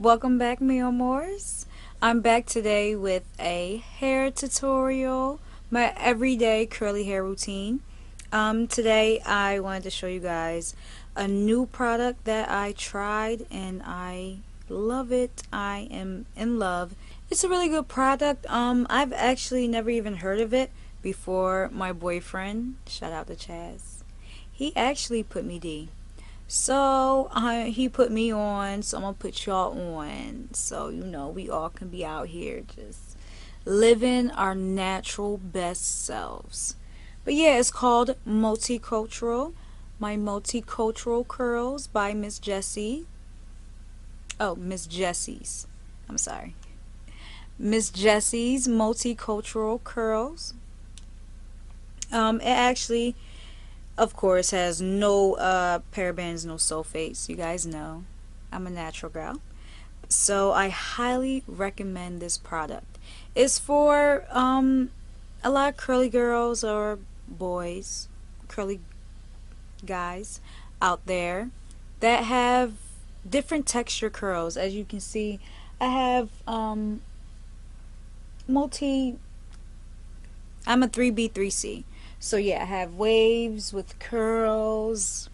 Welcome back, me Amors. I'm back today with a hair tutorial, my everyday curly hair routine. Today I wanted to show you guys a new product that I tried and I love it. I am in love. It's a really good product. I've actually never even heard of it before my boyfriend, shout out to Chaz, he actually put me D. So he put me on, so I'm gonna put y'all on, so we all can be out here just living our natural best selves. But yeah, it's called Multicultural. My Multicultural Curls by Miss Jessie. Oh, Miss Jessie's. I'm sorry. Miss Jessie's Multicultural Curls. It actually, of course, has no parabens, no sulfates. You guys know I'm a natural girl, so I highly recommend this product. It's for a lot of curly girls or boys, curly guys out there that have different texture curls. As you can see, I have I'm a 3B 3C. So yeah, I have waves with curls.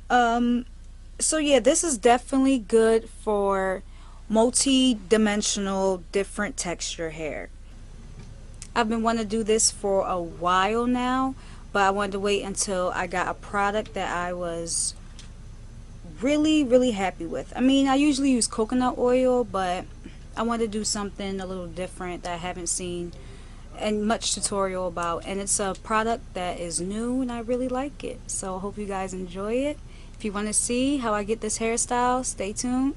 So yeah, this is definitely good for multi-dimensional, different texture hair. I've been wanting to do this for a while now, but I wanted to wait until I got a product that I was really happy with. I mean, I usually use coconut oil, but I wanted to do something a little different that I haven't seen and much tutorial about, and it's a product that is new and I really like it, so I hope you guys enjoy it. If you want to see how I get this hairstyle, stay tuned.